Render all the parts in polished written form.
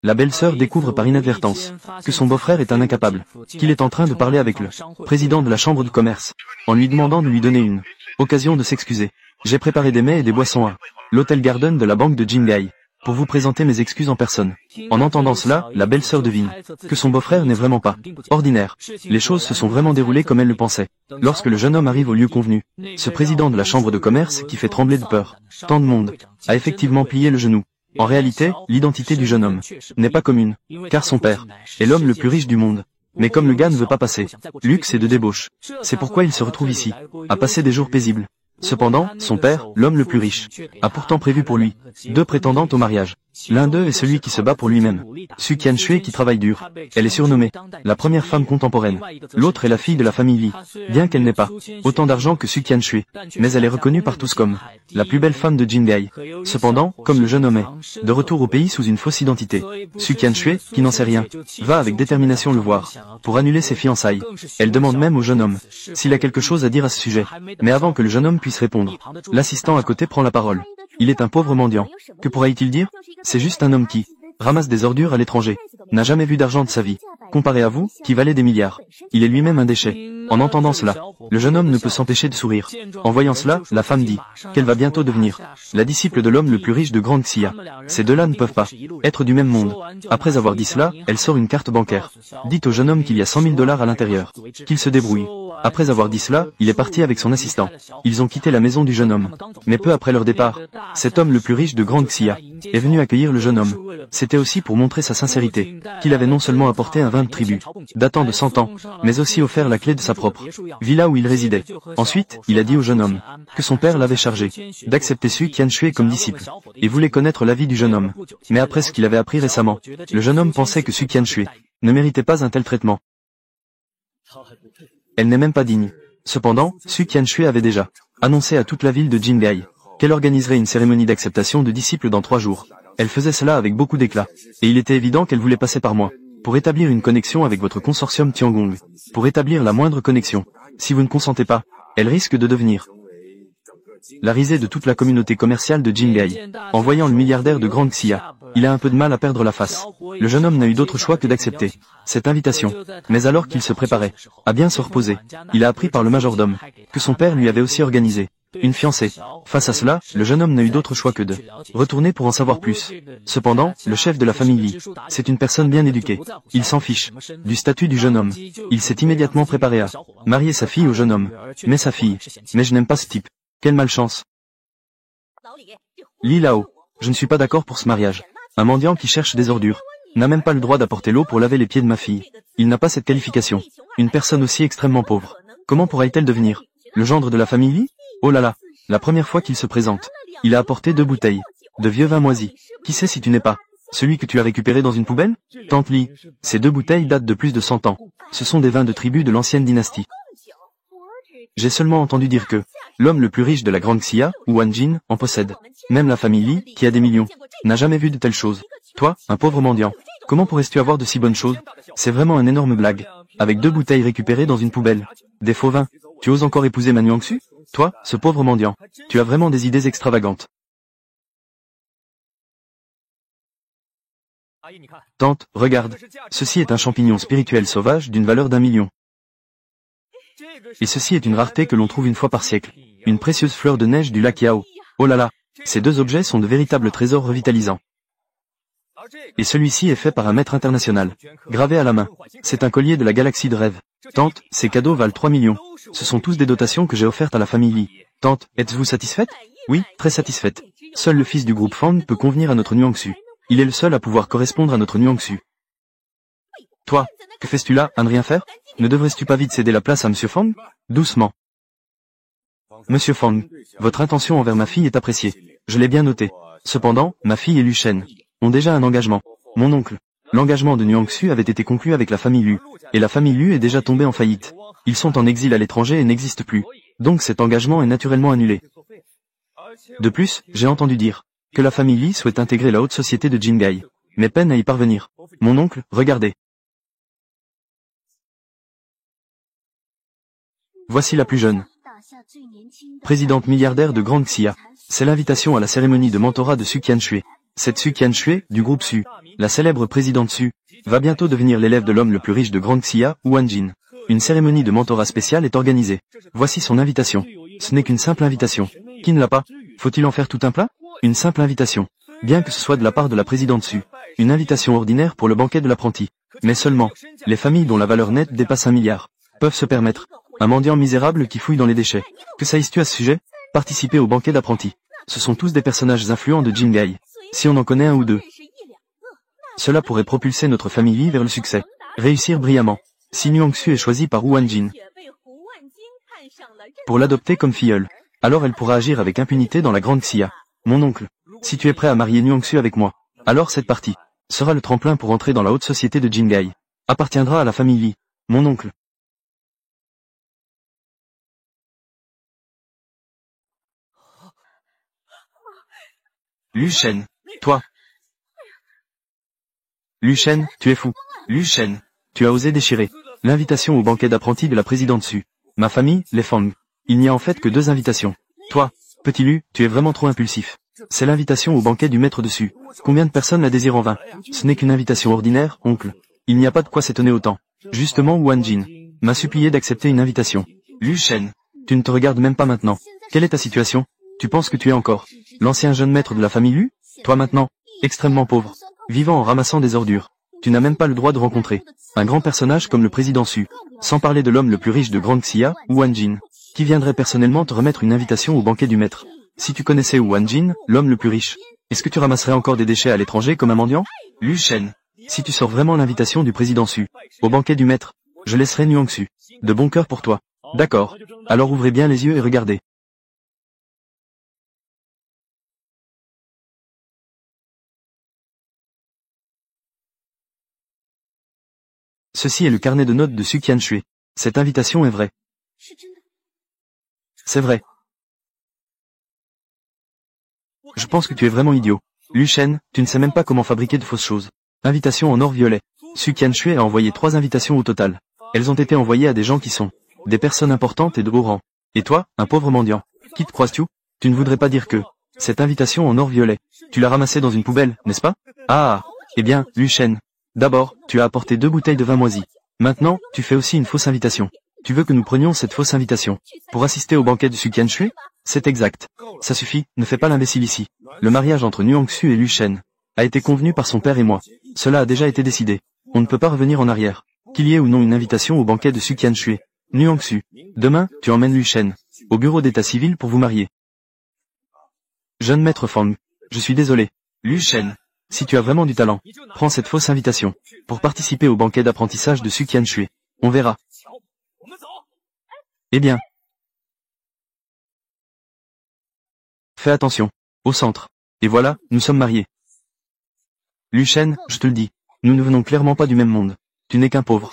La belle-sœur découvre par inadvertance que son beau-frère est un incapable, qu'il est en train de parler avec le président de la chambre de commerce, en lui demandant de lui donner une occasion de s'excuser. J'ai préparé des mets et des boissons à l'hôtel Garden de la banque de Jingai, pour vous présenter mes excuses en personne. En entendant cela, la belle-sœur devine que son beau-frère n'est vraiment pas ordinaire. Les choses se sont vraiment déroulées comme elle le pensait. Lorsque le jeune homme arrive au lieu convenu, ce président de la chambre de commerce, qui fait trembler de peur tant de monde, a effectivement plié le genou. En réalité, l'identité du jeune homme n'est pas commune, car son père est l'homme le plus riche du monde. Mais comme le gars ne veut pas passer luxe et de débauche, c'est pourquoi il se retrouve ici, à passer des jours paisibles. Cependant, son père, l'homme le plus riche, a pourtant prévu pour lui 2 prétendantes au mariage. L'un d'eux est celui qui se bat pour lui-même, Su Qianshui, qui travaille dur. Elle est surnommée la première femme contemporaine. L'autre est la fille de la famille Li, bien qu'elle n'ait pas autant d'argent que Su Qianshui, mais elle est reconnue par tous comme la plus belle femme de Jingai. Cependant, comme le jeune homme est de retour au pays sous une fausse identité, Su Qianshui, qui n'en sait rien, va avec détermination le voir pour annuler ses fiançailles. Elle demande même au jeune homme s'il a quelque chose à dire à ce sujet. Mais avant que le jeune homme puisse répondre, l'assistant à côté prend la parole. Il est un pauvre mendiant. Que pourrait-il dire? C'est juste un homme qui ramasse des ordures à l'étranger, n'a jamais vu d'argent de sa vie. Comparé à vous, qui valez des milliards, il est lui-même un déchet. En entendant cela, le jeune homme ne peut s'empêcher de sourire. En voyant cela, la femme dit qu'elle va bientôt devenir la disciple de l'homme le plus riche de Grande Xia. Ces deux-là ne peuvent pas être du même monde. Après avoir dit cela, elle sort une carte bancaire. Dit au jeune homme qu'il y a 100 000 $ à l'intérieur, qu'il se débrouille. Après avoir dit cela, il est parti avec son assistant. Ils ont quitté la maison du jeune homme. Mais peu après leur départ, cet homme le plus riche de Grande Xia est venu accueillir le jeune homme. C'était aussi pour montrer sa sincérité, qu'il avait non seulement apporté un vin de tribu, datant de 100 ans, mais aussi offert la clé de sa propre villa où il résidait. Ensuite, il a dit au jeune homme que son père l'avait chargé d'accepter Su Qianshui comme disciple, et voulait connaître l'avis du jeune homme. Mais après ce qu'il avait appris récemment, le jeune homme pensait que Su Qianshui ne méritait pas un tel traitement. Elle n'est même pas digne. Cependant, Su Qianshui avait déjà annoncé à toute la ville de Jingai qu'elle organiserait une cérémonie d'acceptation de disciples dans 3 jours. Elle faisait cela avec beaucoup d'éclat, et il était évident qu'elle voulait passer par moi, pour établir une connexion avec votre consortium Tiangong, pour établir la moindre connexion. Si vous ne consentez pas, elle risque de devenir la risée de toute la communauté commerciale de Jingai. En voyant le milliardaire de Grande Xia, il a un peu de mal à perdre la face. Le jeune homme n'a eu d'autre choix que d'accepter cette invitation. Mais alors qu'il se préparait à bien se reposer, il a appris par le majordome que son père lui avait aussi organisé une fiancée. Face à cela, le jeune homme n'a eu d'autre choix que de retourner pour en savoir plus. Cependant, le chef de la famille Li, c'est une personne bien éduquée. Il s'en fiche du statut du jeune homme. Il s'est immédiatement préparé à marier sa fille au jeune homme. Mais sa fille, mais je n'aime pas ce type. Quelle malchance. Li Lao, je ne suis pas d'accord pour ce mariage. Un mendiant qui cherche des ordures n'a même pas le droit d'apporter l'eau pour laver les pieds de ma fille. Il n'a pas cette qualification. Une personne aussi extrêmement pauvre, comment pourrait-elle devenir le gendre de la famille Li? Oh là là, la première fois qu'il se présente, il a apporté 2 bouteilles de vieux vin moisi. Qui sait si tu n'es pas celui que tu as récupéré dans une poubelle? Tante Li, ces 2 bouteilles datent de plus de 100 ans. Ce sont des vins de tribu de l'ancienne dynastie. J'ai seulement entendu dire que l'homme le plus riche de la Grande Xia, ou Wan Jin, en possède. Même la famille Li, qui a des millions, n'a jamais vu de telles choses. Toi, un pauvre mendiant, comment pourrais-tu avoir de si bonnes choses? C'est vraiment un énorme blague. Avec 2 bouteilles récupérées dans une poubelle. Des faux vins. Tu oses encore épouser Ma Nuangsu? Toi, ce pauvre mendiant, tu as vraiment des idées extravagantes. Tante, regarde. Ceci est un champignon spirituel sauvage d'une valeur d'1 million. Et ceci est une rareté que l'on trouve une fois par siècle. Une précieuse fleur de neige du lac Yao. Oh là là, ces 2 objets sont de véritables trésors revitalisants. Et celui-ci est fait par un maître international, gravé à la main. C'est un collier de la galaxie de rêve. Tante, ces cadeaux valent 3 millions. Ce sont tous des dotations que j'ai offertes à la famille Li. Tante, êtes-vous satisfaite? Oui, très satisfaite. Seul le fils du groupe Fang peut convenir à notre Nuangsu. Il est le seul à pouvoir correspondre à notre Nuangsu. Toi, que fais-tu là, à ne rien faire? Ne devrais-tu pas vite céder la place à Monsieur Fang? Doucement. Monsieur Fang, votre intention envers ma fille est appréciée. Je l'ai bien noté. Cependant, ma fille et Lu Shen ont déjà un engagement. Mon oncle. L'engagement de Nuangsu avait été conclu avec la famille Lu, et la famille Lu est déjà tombée en faillite. Ils sont en exil à l'étranger et n'existent plus. Donc cet engagement est naturellement annulé. De plus, j'ai entendu dire que la famille Li souhaite intégrer la haute société de Jingai, mais peine à y parvenir. Mon oncle, regardez. Voici la plus jeune. Présidente milliardaire de Grande Xia. C'est l'invitation à la cérémonie de mentorat de Su Qianshui. Cette Su Qianxue, du groupe Su, la célèbre présidente Su, va bientôt devenir l'élève de l'homme le plus riche de Grande Xia, Huan Jin. Une cérémonie de mentorat spéciale est organisée. Voici son invitation. Ce n'est qu'une simple invitation. Qui ne l'a pas? Faut-il en faire tout un plat? Une simple invitation. Bien que ce soit de la part de la présidente Su. Une invitation ordinaire pour le banquet de l'apprenti. Mais seulement, les familles dont la valeur nette dépasse 1 milliard, peuvent se permettre. Un mendiant misérable qui fouille dans les déchets. Que saisisses-tu à ce sujet? Participer au banquet d'apprentis. Ce sont tous des personnages influents de Jingai. Si on en connaît un ou deux, cela pourrait propulser notre famille vers le succès. Réussir brillamment. Si Nuangxu est choisie par Huan Jin pour l'adopter comme filleule, alors elle pourra agir avec impunité dans la Grande Xia. Mon oncle, si tu es prêt à marier Nuangxu avec moi, alors cette partie sera le tremplin pour entrer dans la haute société de Jingai. Appartiendra à la famille Li. Mon oncle. Lu Shen. Toi. Lu Shen, tu es fou. Lu Shen, tu as osé déchirer l'invitation au banquet d'apprentis de la présidente Su. Ma famille, les Fang. Il n'y a en fait que 2 invitations. Toi, petit Lu, tu es vraiment trop impulsif. C'est l'invitation au banquet du maître dessus. Combien de personnes la désirent en vain? Ce n'est qu'une invitation ordinaire, oncle. Il n'y a pas de quoi s'étonner autant. Justement, Huan Jin m'a supplié d'accepter une invitation. Lu Shen, tu ne te regardes même pas maintenant. Quelle est ta situation? Tu penses que tu es encore l'ancien jeune maître de la famille Lu? Toi maintenant, extrêmement pauvre, vivant en ramassant des ordures. Tu n'as même pas le droit de rencontrer un grand personnage comme le président Su. Sans parler de l'homme le plus riche de Grande Xia, Huan Jin, qui viendrait personnellement te remettre une invitation au banquet du maître. Si tu connaissais Huan Jin, l'homme le plus riche, est-ce que tu ramasserais encore des déchets à l'étranger comme un mendiant? Lu Shen, si tu sors vraiment l'invitation du président Su au banquet du maître, je laisserai Nuangxu. De bon cœur pour toi. D'accord. Alors ouvrez bien les yeux et regardez. Ceci est le carnet de notes de Su Qianxue. Cette invitation est vraie. C'est vrai. Je pense que tu es vraiment idiot. Lu Shen, tu ne sais même pas comment fabriquer de fausses choses. Invitation en or violet. Su Qianxue a envoyé 3 invitations au total. Elles ont été envoyées à des gens qui sont des personnes importantes et de haut rang. Et toi, un pauvre mendiant, qui te croises-tu? Tu ne voudrais pas dire que cette invitation en or violet, tu l'as ramassée dans une poubelle, n'est-ce pas? Ah, eh bien, Lu Shen. D'abord, tu as apporté 2 bouteilles de vin moisi. Maintenant, tu fais aussi une fausse invitation. Tu veux que nous prenions cette fausse invitation pour assister au banquet de Su Qianxue? C'est exact. Ça suffit, ne fais pas l'imbécile ici. Le mariage entre Nuangxu et Lu Shen a été convenu par son père et moi. Cela a déjà été décidé. On ne peut pas revenir en arrière. Qu'il y ait ou non une invitation au banquet de Su Qianxue. Nuangxu, demain, tu emmènes Lu Shen au bureau d'état civil pour vous marier. Jeune maître Fang, je suis désolé. Lu Shen, si tu as vraiment du talent, prends cette fausse invitation pour participer au banquet d'apprentissage de Su Qianxue. On verra. Eh bien. Fais attention. Au centre. Et voilà, nous sommes mariés. Lu Shen, je te le dis, nous ne venons clairement pas du même monde. Tu n'es qu'un pauvre.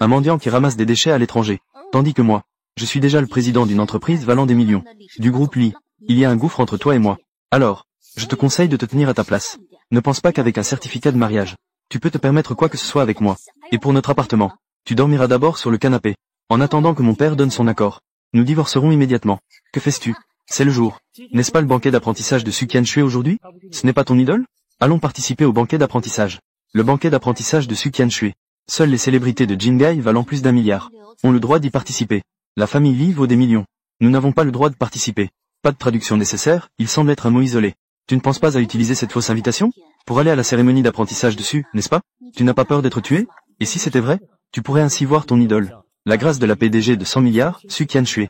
Un mendiant qui ramasse des déchets à l'étranger. Tandis que moi, je suis déjà le président d'une entreprise valant des millions. Du groupe Li. Il y a un gouffre entre toi et moi. Alors, je te conseille de te tenir à ta place. Ne pense pas qu'avec un certificat de mariage, tu peux te permettre quoi que ce soit avec moi. Et pour notre appartement, tu dormiras d'abord sur le canapé. En attendant que mon père donne son accord, nous divorcerons immédiatement. Que fais-tu? C'est le jour. N'est-ce pas le banquet d'apprentissage de Su Qianxue aujourd'hui? Ce n'est pas ton idole? Allons participer au banquet d'apprentissage. Le banquet d'apprentissage de Su Qianxue. Seules les célébrités de Jingai valant plus d'1 milliard ont le droit d'y participer. La famille Li vaut des millions. Nous n'avons pas le droit de participer. Pas de traduction nécessaire, il semble être un mot isolé. Tu ne penses pas à utiliser cette fausse invitation pour aller à la cérémonie d'apprentissage dessus, n'est-ce pas? Tu n'as pas peur d'être tué? Et si c'était vrai, tu pourrais ainsi voir ton idole. La grâce de la PDG de 100 milliards, Su Qianxue.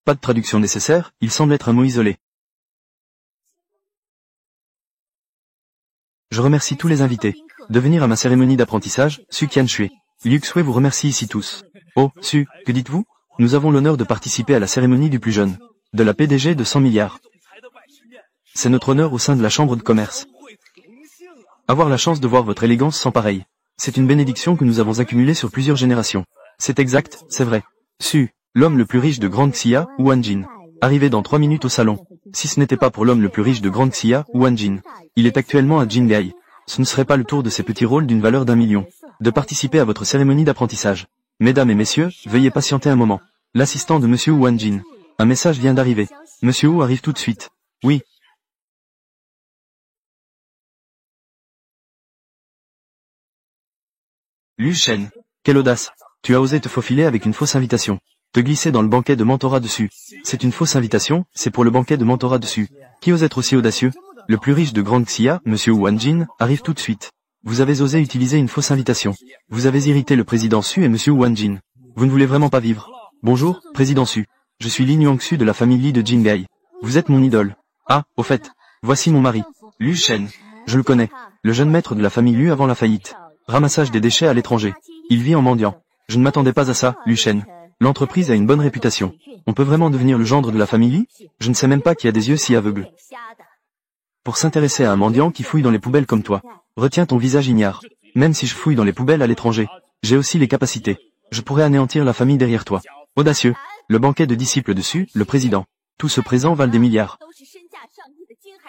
Pas de traduction nécessaire, il semble être un mot isolé. Je remercie tous les invités de venir à ma cérémonie d'apprentissage, Su Qianxue. Liu Xue vous remercie ici tous. Oh, Su, que dites-vous? Nous avons l'honneur de participer à la cérémonie du plus jeune, de la PDG de 100 milliards. C'est notre honneur au sein de la Chambre de commerce. Avoir la chance de voir votre élégance sans pareil. C'est une bénédiction que nous avons accumulée sur plusieurs générations. C'est exact, c'est vrai. Su, l'homme le plus riche de Grande Xia, Huan Jin, arrivé dans 3 minutes au salon. Si ce n'était pas pour l'homme le plus riche de Grande Xia, Huan Jin, il est actuellement à Jingai. Ce ne serait pas le tour de ces petits rôles d'une valeur d'1 million, de participer à votre cérémonie d'apprentissage. Mesdames et messieurs, veuillez patienter un moment. L'assistant de Monsieur Huan Jin Un message vient d'arriver. Monsieur Wu arrive tout de suite. Oui. Lu Shen. Quelle audace. Tu as osé te faufiler avec une fausse invitation. Te glisser dans le banquet de mentorat dessus. C'est une fausse invitation, c'est pour le banquet de mentorat dessus. Qui ose être aussi audacieux? Le plus riche de Grande Xia, Monsieur Wanjin, arrive tout de suite. Vous avez osé utiliser une fausse invitation. Vous avez irrité le président Su et Monsieur Wanjin. Vous ne voulez vraiment pas vivre. Bonjour, président Su. Je suis Li Nyuangsu de la famille Li de Jingai. Vous êtes mon idole. Ah, au fait, voici mon mari. Lu Shen. Je le connais. Le jeune maître de la famille Lu avant la faillite. Ramassage des déchets à l'étranger. Il vit en mendiant. Je ne m'attendais pas à ça, Lu Shen. L'entreprise a une bonne réputation. On peut vraiment devenir le gendre de la famille Li? Je ne sais même pas qui a des yeux si aveugles. Pour s'intéresser à un mendiant qui fouille dans les poubelles comme toi. Retiens ton visage ignare. Même si je fouille dans les poubelles à l'étranger, j'ai aussi les capacités. Je pourrais anéantir la famille derrière toi. Audacieux. Le banquet de disciples dessus, le président. Tout ce présent valent des milliards.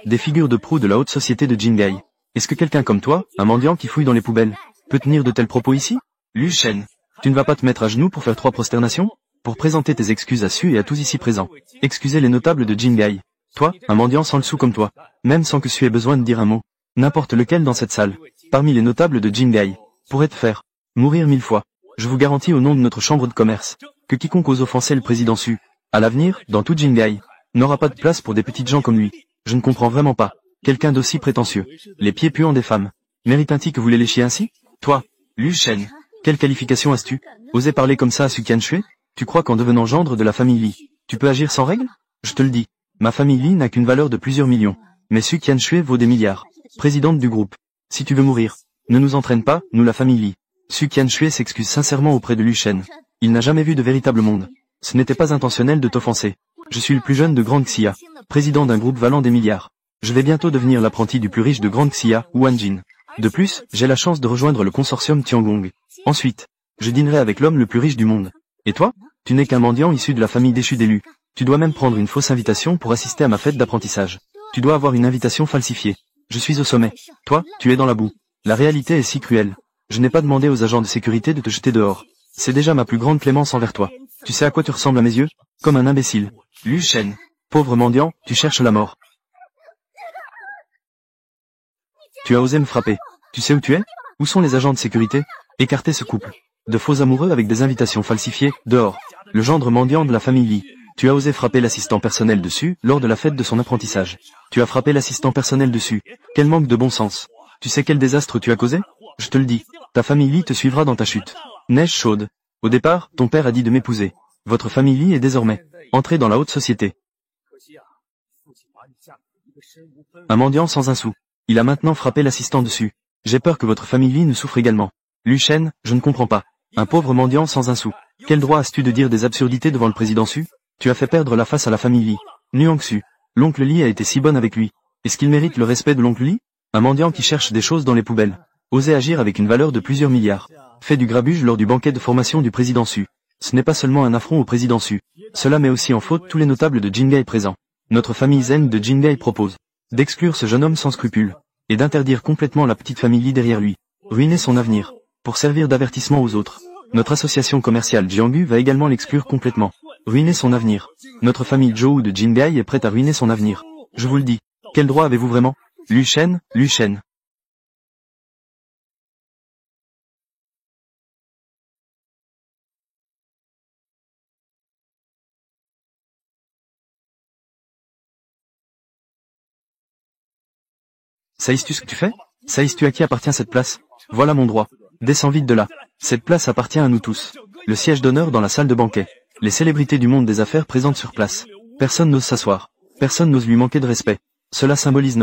Des figures de proue de la haute société de Jingai. Est-ce que quelqu'un comme toi, un mendiant qui fouille dans les poubelles, peut tenir de tels propos ici? Lu Shen. Tu ne vas pas te mettre à genoux pour faire 3 prosternations? Pour présenter tes excuses à Su et à tous ici présents. Excusez les notables de Jingai. Toi, un mendiant sans le sou comme toi. Même sans que Su ait besoin de dire un mot. N'importe lequel dans cette salle, parmi les notables de Jingai, pourrait te faire mourir 1000 fois. Je vous garantis au nom de notre chambre de commerce, que quiconque ose offenser le président Su, à l'avenir, dans tout Jingai, n'aura pas de place pour des petites gens comme lui. Je ne comprends vraiment pas. Quelqu'un d'aussi prétentieux. Les pieds puants des femmes. Mérite-t-il que vous les léchiez ainsi? Toi, Lu Shen. Quelle qualification as-tu? Oser parler comme ça à Su Qianxue? Tu crois qu'en devenant gendre de la famille Li, tu peux agir sans règle? Je te le dis. Ma famille Li n'a qu'une valeur de plusieurs millions. Mais Su Qianxue vaut des milliards. Présidente du groupe. Si tu veux mourir, ne nous entraîne pas, nous la famille Li. Su Qianxue s'excuse sincèrement auprès de Lu Shen. Il n'a jamais vu de véritable monde. Ce n'était pas intentionnel de t'offenser. Je suis le plus jeune de Grande Xia, président d'un groupe valant des milliards. Je vais bientôt devenir l'apprenti du plus riche de Grande Xia, Wanjin. De plus, j'ai la chance de rejoindre le consortium Tiangong. Ensuite, je dînerai avec l'homme le plus riche du monde. Et toi? Tu n'es qu'un mendiant issu de la famille déchue d'élus. Tu dois même prendre une fausse invitation pour assister à ma fête d'apprentissage. Tu dois avoir une invitation falsifiée. Je suis au sommet. Toi, tu es dans la boue. La réalité est si cruelle. Je n'ai pas demandé aux agents de sécurité de te jeter dehors. C'est déjà ma plus grande clémence envers toi. Tu sais à quoi tu ressembles à mes yeux? Comme un imbécile. Lu Shen. Pauvre mendiant, tu cherches la mort. Tu as osé me frapper. Tu sais où tu es? Où sont les agents de sécurité? Écartez ce couple. De faux amoureux avec des invitations falsifiées, dehors. Le gendre mendiant de la famille Li. Tu as osé frapper l'assistant personnel dessus, lors de la fête de son apprentissage. Tu as frappé l'assistant personnel dessus. Quel manque de bon sens. Tu sais quel désastre tu as causé? Je te le dis. Ta famille Li te suivra dans ta chute. Neige chaude. Au départ, ton père a dit de m'épouser. Votre famille Li est désormais entrée dans la haute société. Un mendiant sans un sou. Il a maintenant frappé l'assistant dessus. J'ai peur que votre famille Li ne souffre également. Lu Shen, je ne comprends pas. Un pauvre mendiant sans un sou. Quel droit as-tu de dire des absurdités devant le président Su? Tu as fait perdre la face à la famille Li. Nyuangsu. L'oncle Li a été si bonne avec lui. Est-ce qu'il mérite le respect de l'oncle Li? Un mendiant qui cherche des choses dans les poubelles. Oser agir avec une valeur de plusieurs milliards. Fait du grabuge lors du banquet de formation du président Su. Ce n'est pas seulement un affront au président Su. Cela met aussi en faute tous les notables de Jingai présents. Notre famille zen de Jingai propose d'exclure ce jeune homme sans scrupules. Et d'interdire complètement la petite famille Li derrière lui. Ruiner son avenir. Pour servir d'avertissement aux autres. Notre association commerciale Jianggu va également l'exclure complètement. Ruiner son avenir. Notre famille Zhou de Jingai est prête à ruiner son avenir. Je vous le dis. Quel droit avez-vous vraiment? Lu Shen, Lu Shen. Sais-tu ce que tu fais? Sais-tu à qui appartient cette place? Voilà mon droit. Descends vite de là. Cette place appartient à nous tous. Le siège d'honneur dans la salle de banquet. Les célébrités du monde des affaires présentes sur place. Personne n'ose s'asseoir. Personne n'ose lui manquer de respect. Cela symbolise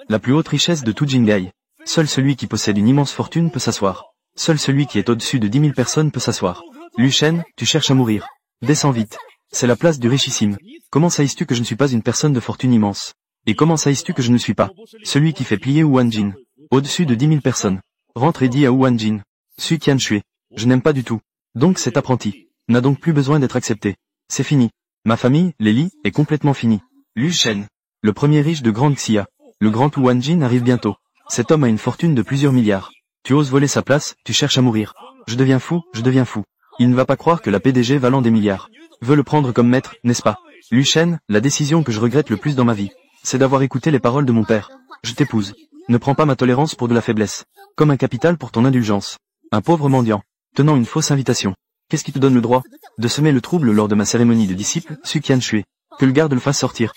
la plus haute richesse de tout Jingai. Seul celui qui possède une immense fortune peut s'asseoir. Seul celui qui est au-dessus de 10 000 personnes peut s'asseoir. Lu Shen, tu cherches à mourir. Descends vite. C'est la place du richissime. Comment sais-tu que je ne suis pas une personne de fortune immense? Et comment sais-tu que je ne suis pas celui qui fait plier Wanjin? Au-dessus de 10 000 personnes. Rentre et dis à Wanjin. Su Qianxue. Je n'aime pas du tout. Donc cet apprenti n'a donc plus besoin d'être accepté. C'est fini. Ma famille, les Li, est complètement finie. Lu Shen. Le premier riche de Grande Xia. Le grand Wanjin arrive bientôt. Cet homme a une fortune de plusieurs milliards. Tu oses voler sa place, tu cherches à mourir. Je deviens fou, je deviens fou. Il ne va pas croire que la PDG valant des milliards veut le prendre comme maître, n'est-ce pas? Lu Shen, la décision que je regrette le plus dans ma vie, c'est d'avoir écouté les paroles de mon père. Je t'épouse. Ne prends pas ma tolérance pour de la faiblesse. Comme un capital pour ton indulgence. Un pauvre mendiant, tenant une fausse invitation. Qu'est-ce qui te donne le droit de semer le trouble lors de ma cérémonie de disciple, Su Qianshui? Que le garde le fasse sortir.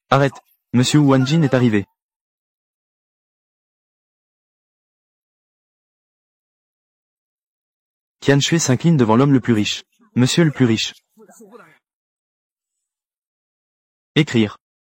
Arrête. Monsieur Wan Jin est arrivé. Qianshui s'incline devant l'homme le plus riche. Monsieur le plus riche. Écrire.